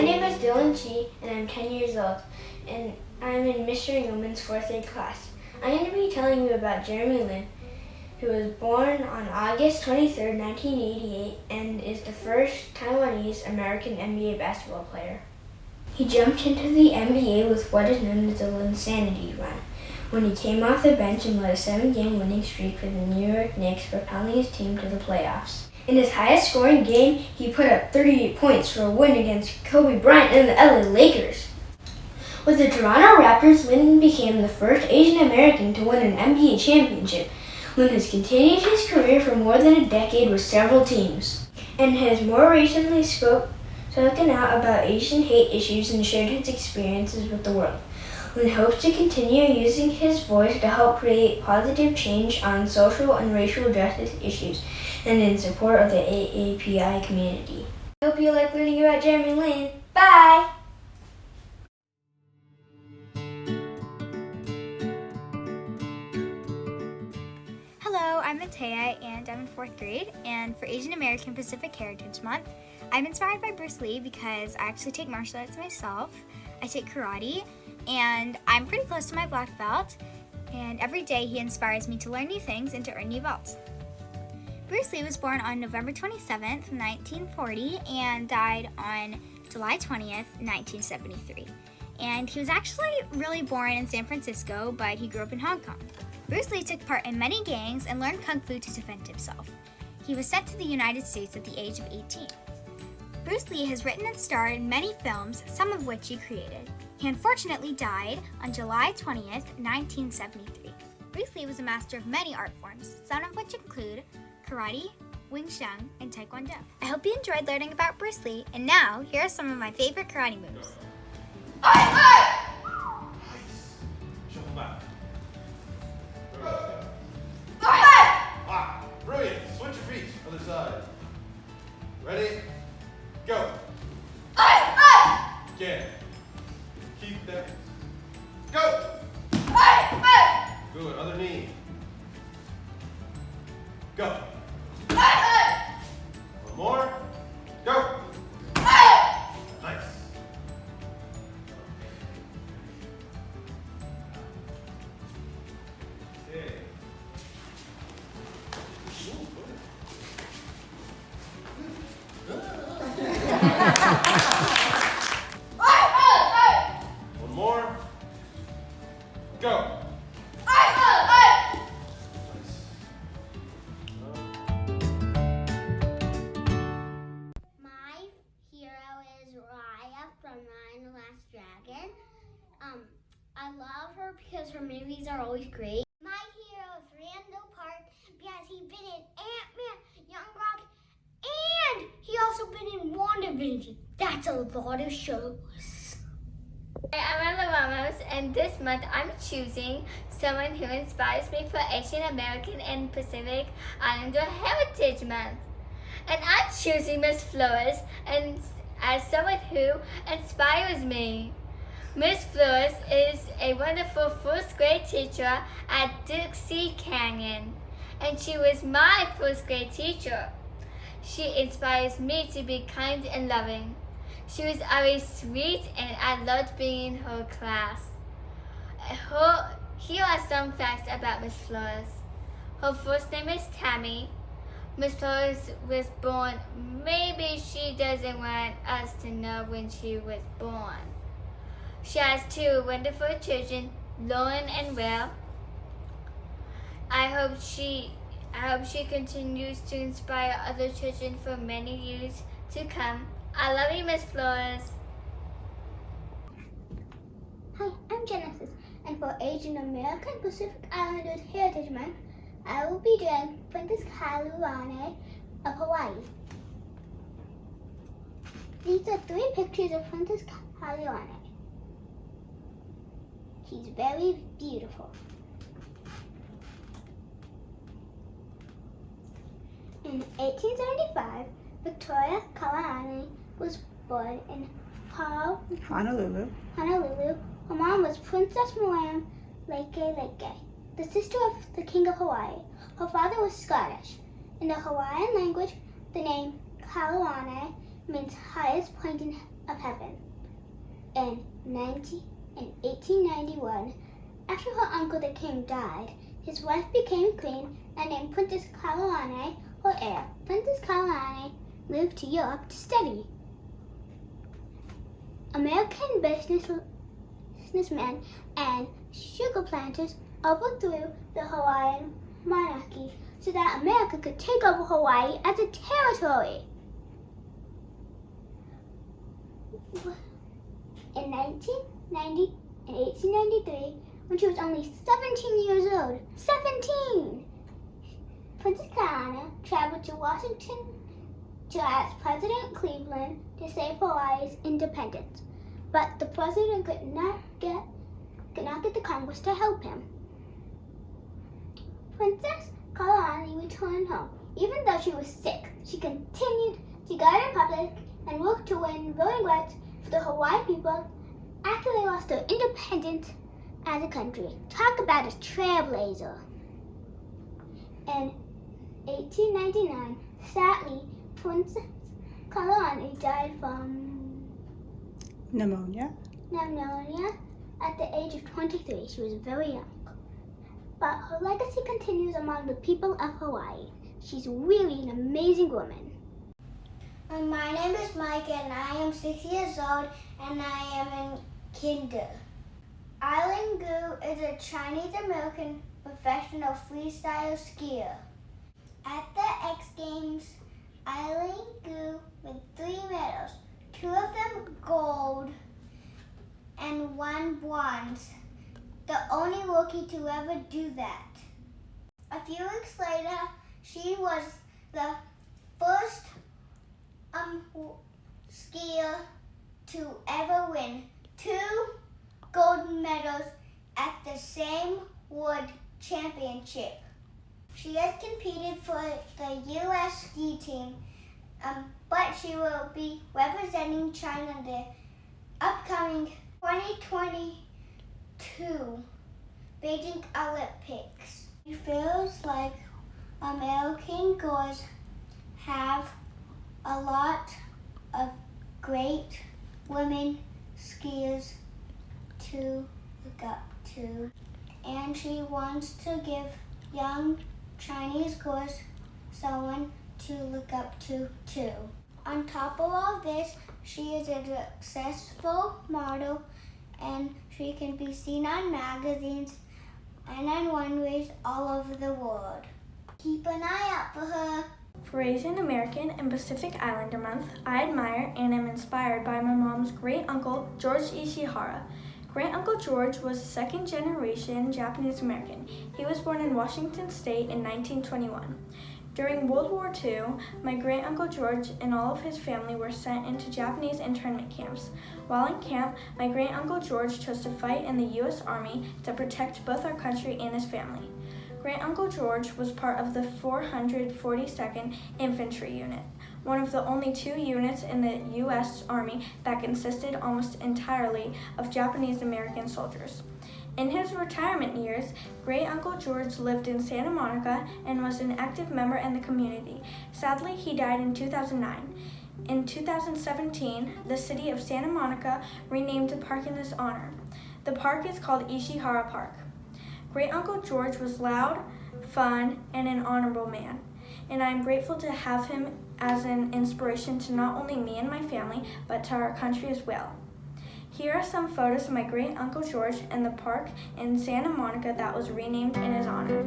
name is Dylan Chi, and I'm 10 years old, and I'm in Mystery Woman's 4th grade class. I'm going to be telling you about Jeremy Lin, who was born on August 23, 1988, and is the first Taiwanese American NBA basketball player. He jumped into the NBA with what is known as the Linsanity run, when he came off the bench and led a 7-game winning streak for the New York Knicks, propelling his team to the playoffs. In his highest scoring game, he put up 38 points for a win against Kobe Bryant and the LA Lakers. With the Toronto Raptors, Lin became the first Asian American to win an NBA championship. Lin has continued his career for more than a decade with several teams, and has more recently spoken out about Asian hate issues and shared his experiences with the world. Lin hopes to continue using his voice to help create positive change on social and racial justice issues and in support of the AAPI community. I hope you like learning about Jeremy Lin. Bye! Hello, I'm Matea and I'm in 4th grade, and for Asian American Pacific Heritage Month, I'm inspired by Bruce Lee because I actually take martial arts myself. I take karate, and I'm pretty close to my black belt, and every day he inspires me to learn new things and to earn new belts. Bruce Lee was born on November 27th, 1940, and died on July 20th, 1973. And he was actually really born in San Francisco, but he grew up in Hong Kong. Bruce Lee took part in many gangs and learned Kung Fu to defend himself. He was sent to the United States at the age of 18. Bruce Lee has written and starred in many films, some of which he created. He unfortunately died on July 20th, 1973. Bruce Lee was a master of many art forms, some of which include karate, Wing Chun, and Taekwondo. I hope you enjoyed learning about Bruce Lee, and now, here are some of my favorite karate moves. Nice. Shuffle back. Brilliant. Switch your feet. Other side. Ready? Go. Again. Keep that. Go. Good. Other knee. Go. One more. Go. Nice. Okay. One more. Go. My hero is Raya from Raya and the Last Dragon. I love her because her movies are always great. My hero is Randall Park because he's been in Ant-Man, Young Rock, and he also been in WandaVision. That's a lot of shows. Hi, I'm Ella Ramos, and this month I'm choosing someone who inspires me for Asian American and Pacific Islander Heritage Month. And I'm choosing Miss Flores and as someone who inspires me. Miss Flores is a wonderful 1st grade teacher at Dixie Canyon, and she was my 1st grade teacher. She inspires me to be kind and loving. She was always sweet, and I loved being in her class. Here are some facts about Miss Flores. Her first name is Tammy. Miss Flores was born. Maybe she doesn't want us to know when she was born. She has 2 wonderful children, Lauren and Will. I hope she continues to inspire other children for many years to come. I love you, Miss Flores. Hi, I'm Genesis, and for Asian American Pacific Islanders Heritage Month, I will be doing Princess Kaluane of Hawaii. These are 3 pictures of Princess Kaluane. She's very beautiful. In 1875, Victoria Kaluane was born in Honolulu. Her mom was Princess Moana Leke, the sister of the King of Hawaii. Her father was Scottish. In the Hawaiian language, the name Kaluane means highest point of heaven. In 1891, after her uncle the king died, his wife became queen and named Princess Caroline her heir. Princess Caroline moved to Europe to study. American businessmen and sugar planters overthrew the Hawaiian monarchy so that America could take over Hawaii as a territory. In 1893, when she was only 17 years old, 17! Princess Caroline traveled to Washington to ask President Cleveland to save Hawaii's independence, but the president could not get the Congress to help him. Princess Caroline returned home. Even though she was sick, she continued to guide in public and worked to win voting rights for the Hawaiian people after they lost their independence as a country. Talk about a trailblazer. In 1899, sadly, Princess Caroline died from pneumonia at the age of 23. She was very young. But her legacy continues among the people of Hawaii. She's really an amazing woman. My name is Mike and I am 6 years old and I am in kinder. Eileen Gu is a Chinese-American professional freestyle skier. At the X Games, Eileen Gu won 3 medals, 2 of them gold and 1 bronze. The only rookie to ever do that. A few weeks later, she was the first skier to ever win 2 gold medals at the same World Championship. She has competed for the U.S. ski team, but she will be representing China in the upcoming 2022 Beijing Olympics. It feels like American girls have a lot of great women skiers to look up to, and she wants to give young Chinese girls someone to look up to too. On top of all this, she is a successful model and she can be seen on magazines and on runways all over the world. Keep an eye out for her. For Asian American and Pacific Islander Month, I admire and am inspired by my mom's great uncle, George Ishihara. Great Uncle George was second generation Japanese American. He was born in Washington State in 1921. During World War II, my great Uncle George and all of his family were sent into Japanese internment camps. While in camp, my great Uncle George chose to fight in the U.S. Army to protect both our country and his family. Great Uncle George was part of the 442nd Infantry Unit, one of the only 2 units in the U.S. Army that consisted almost entirely of Japanese American soldiers. In his retirement years, Great Uncle George lived in Santa Monica and was an active member in the community. Sadly, he died in 2009. In 2017, the city of Santa Monica renamed a park in his honor. The park is called Ishihara Park. Great Uncle George was loud, fun, and an honorable man, and I am grateful to have him as an inspiration to not only me and my family, but to our country as well. Here are some photos of my great Uncle George and the park in Santa Monica that was renamed in his honor.